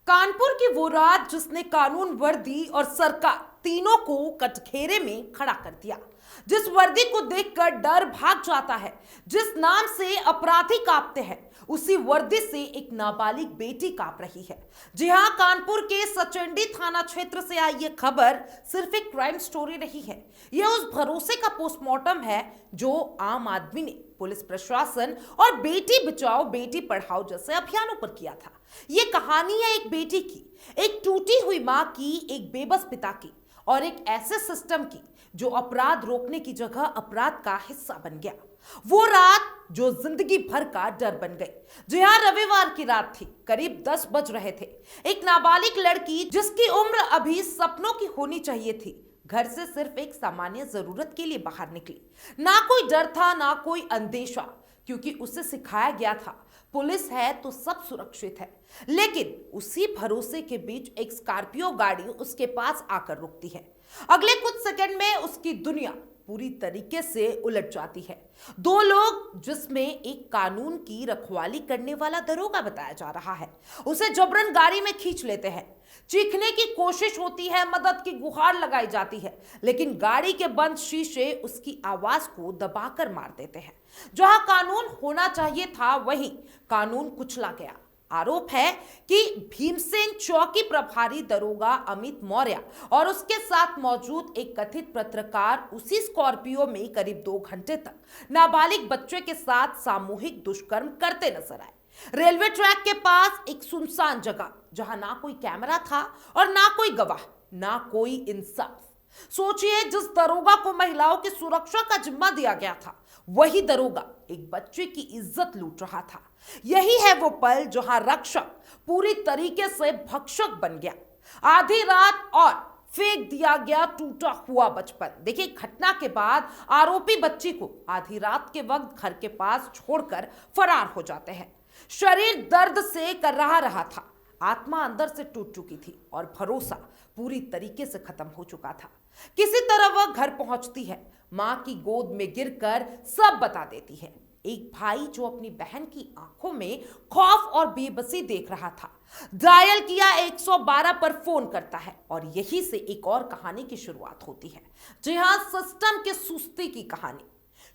कानपुर की वो रात जिसने कानून वर्दी और सरकार तीनों को कटघरे में खड़ा कर दिया। जिस वर्दी को देखकर डर भाग जाता है, जिस नाम से अपराधी कांपते हैं, उसी वर्दी से एक नाबालिग बेटी कांप रही है। जी हां, कानपुर के सचंडी थाना क्षेत्र से आई ये खबर सिर्फ एक क्राइम स्टोरी नहीं है। यह उस भरोसे का पोस्टमार्टम है जो आम आदमी ने पुलिस प्रशासन और बेटी बचाओ बेटी पढ़ाओ जैसे अभियानों पर किया था। ये कहानी है एक बेटी की, एक टूटी हुई मां की, एक बेबस पिता की और एक ऐसे सिस्टम की जो अपराध रोकने की जगह अपराध का हिस्सा बन गया। वो रात जो जिंदगी भर का डर बन गई। जी हां, रविवार की रात थी, करीब 10 बज रहे थे। एक नाबालिग लड़की जिसकी उम्र अभी सपनों की होनी चाहिए थी, घर से सिर्फ एक सामान्य जरूरत के लिए बाहर निकली। ना कोई डर था, ना कोई अंदेशा, क्योंकि उसे सिखाया गया था पुलिस है तो सब सुरक्षित है। लेकिन उसी भरोसे के बीच एक स्कॉर्पियो गाड़ी उसके पास आकर रुकती है। अगले कुछ सेकंड में उसकी दुनिया पूरी तरीके से उलट जाती है। दो लोग, जिसमें एक कानून की रखवाली करने वाला दरोगा बताया जा रहा है, उसे जबरन गाड़ी में खींच लेते हैं। चीखने की कोशिश होती है, मदद की गुहार लगाई जाती है, लेकिन गाड़ी के बंद शीशे उसकी आवाज को दबाकर मार देते हैं। जहां कानून होना चाहिए था, वहीं कानून कुचला गया। आरोप है कि भीमसेन चौकी प्रभारी दरोगा अमित मौर्य और उसके साथ मौजूद एक कथित पत्रकार उसी स्कॉर्पियो में करीब 2 घंटे तक नाबालिग बच्चे के साथ सामूहिक दुष्कर्म करते नजर आए। रेलवे ट्रैक के पास एक सुनसान जगह, जहां ना कोई कैमरा था और ना कोई गवाह, ना कोई इंसाफ। सोचिए, जिस दरोगा को महिलाओं की सुरक्षा का जिम्मा दिया गया था, वही दरोगा एक बच्चे की इज्जत लूट रहा था। यही है वो पल जहां रक्षक पूरी तरीके से भक्षक बन गया। आधी रात और फेंक दिया गया टूटा हुआ बचपन। देखिए, घटना के बाद आरोपी बच्ची को आधी रात के वक्त घर के पास छोड़कर फरार हो जाते हैं। शरीर दर्द से कर रहा था, आत्मा अंदर से टूट चुकी थी और भरोसा पूरी तरीके से खत्म हो चुका था। किसी तरह वह घर पहुंचती है, मां की गोद में गिरकर सब बता देती है। एक भाई जो अपनी बहन की आंखों में खौफ और बेबसी देख रहा था, डायल किया 112 पर फोन करता है और यही से एक और कहानी की शुरुआत होती है। जी हां, सिस्टम के सुस्ती की कहानी।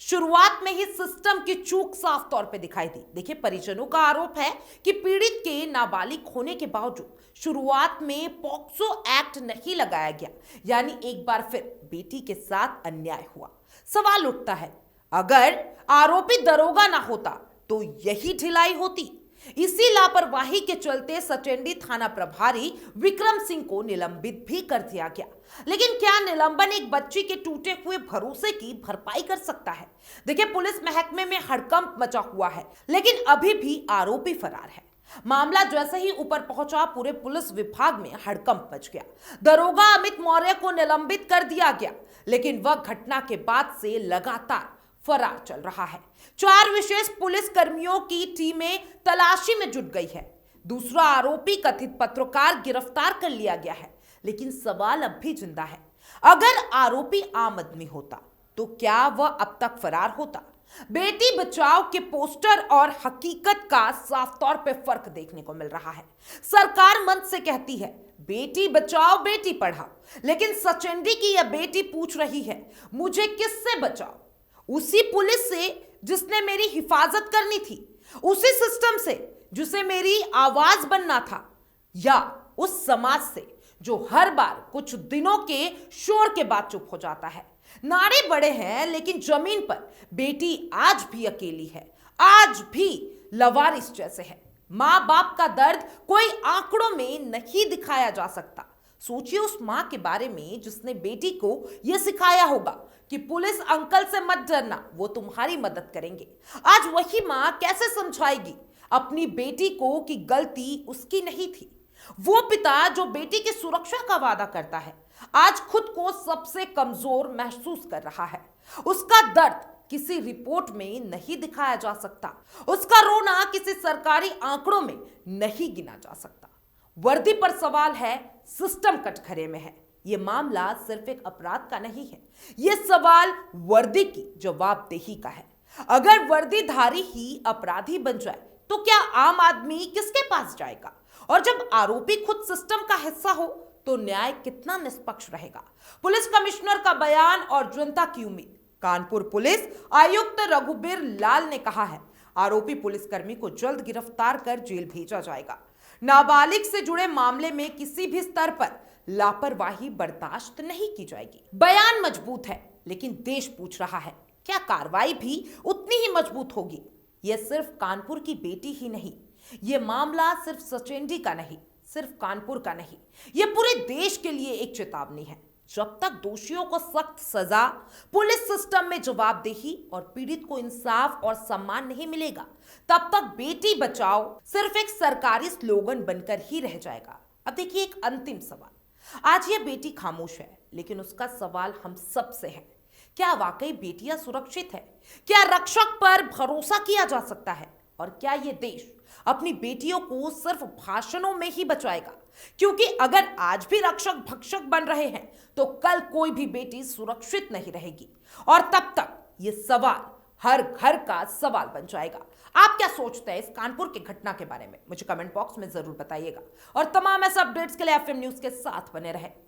शुरुआत में ही सिस्टम की चूक साफ तौर पे दिखाई दी। देखिए, परिजनों का आरोप है कि पीड़ित के नाबालिग होने के बावजूद शुरुआत में पॉक्सो एक्ट नहीं लगाया गया, यानी एक बार फिर बेटी के साथ अन्याय हुआ। सवाल उठता है, अगर आरोपी दरोगा ना होता तो यही ढिलाई होती। इसी लापरवाही के चलते सचंडी थाना प्रभारी विक्रम सिंह को निलंबित भी कर दिया गया। लेकिन क्या निलंबन एक बच्ची के टूटे हुए भरोसे की भरपाई कर सकता है? देखिए, पुलिस महकमे में हड़कंप मचा हुआ है, लेकिन अभी भी आरोपी फरार है। मामला जैसे ही ऊपर पहुंचा, पूरे पुलिस विभाग में हड़कंप मच गया। दरोगा अमित मौर्य को निलंबित कर दिया गया, लेकिन वह घटना के बाद से लगातार फरार चल रहा है। 4 विशेष पुलिस कर्मियों की टीमें तलाशी में जुट गई है। दूसरा आरोपी कथित पत्रकार गिरफ्तार कर लिया गया है, लेकिन सवाल अब भी जिंदा है। अगर आरोपी आम आदमी होता तो क्या वह अब तक फरार होता? बेटी बचाओ के पोस्टर और हकीकत का साफ तौर पे फर्क देखने को मिल रहा है। सरकार मंच से कहती है बेटी बचाओ बेटी पढ़ाओ, लेकिन सचंडी की यह बेटी पूछ रही है, मुझे किससे बचाओ? उसी पुलिस से जिसने मेरी हिफाजत करनी थी, उसी सिस्टम से जिसे मेरी आवाज बनना था, या उस समाज से जो हर बार कुछ दिनों के शोर के बाद चुप हो जाता है। नारे बड़े हैं, लेकिन जमीन पर बेटी आज भी अकेली है, आज भी लवारिस जैसे है। माँ बाप का दर्द कोई आंकड़ों में नहीं दिखाया जा सकता। सोचिए उस मां के बारे में जिसने बेटी को यह सिखाया होगा कि पुलिस अंकल से मत डरना, वो तुम्हारी मदद करेंगे। आज वही मां कैसे समझाएगी अपनी बेटी को कि गलती उसकी नहीं थी? वो पिता जो बेटी की सुरक्षा का वादा करता है, आज खुद को सबसे कमजोर महसूस कर रहा है। उसका दर्द किसी रिपोर्ट में नहीं दिखाया जा सकता, उसका रोना किसी सरकारी आंकड़ों में नहीं गिना जा सकता। वर्दी पर सवाल है, सिस्टम कटघरे में है। यह मामला सिर्फ एक अपराध का नहीं है, यह सवाल वर्दी की जवाबदेही का है। अगर वर्दीधारी ही अपराधी बन जाए तो क्या आम आदमी किसके पास जाएगा? और जब आरोपी खुद सिस्टम का हिस्सा हो तो न्याय कितना निष्पक्ष रहेगा। पुलिस कमिश्नर का बयान और जनता की उम्मीद। कानपुर पुलिस आयुक्त रघुबीर लाल ने कहा है, आरोपी पुलिसकर्मी को जल्द गिरफ्तार कर जेल भेजा जाएगा। नाबालिग से जुड़े मामले में किसी भी स्तर पर लापरवाही बर्दाश्त नहीं की जाएगी। बयान मजबूत है, लेकिन देश पूछ रहा है, क्या कार्रवाई भी उतनी ही मजबूत होगी? यह सिर्फ कानपुर की बेटी ही नहीं, यह मामला सिर्फ सचेंडी का नहीं, सिर्फ कानपुर का नहीं, यह पूरे देश के लिए एक चेतावनी है। जब तक दोषियों को सख्त सजा, पुलिस सिस्टम में जवाबदेही और पीड़ित को इंसाफ और सम्मान नहीं मिलेगा, तब तक बेटी बचाओ सिर्फ एक सरकारी स्लोगन बनकर ही रह जाएगा। अब देखिए एक अंतिम सवाल, आज ये बेटी खामोश है, लेकिन उसका सवाल हम सब से है, क्या वाकई बेटियां सुरक्षित है? क्या रक्षक पर भरोसा किया जा सकता है? और क्या ये देश अपनी बेटियों को सिर्फ भाषणों में ही बचाएगा? क्योंकि अगर आज भी रक्षक भक्षक बन रहे हैं तो कल कोई भी बेटी सुरक्षित नहीं रहेगी, और तब तक ये सवाल हर घर का सवाल बन जाएगा। आप क्या सोचते हैं इस कानपुर की घटना के बारे में? मुझे कमेंट बॉक्स में जरूर बताइएगा, और तमाम ऐसे अपडेट्स के लिए एफएम न्यूज के साथ बने रहे।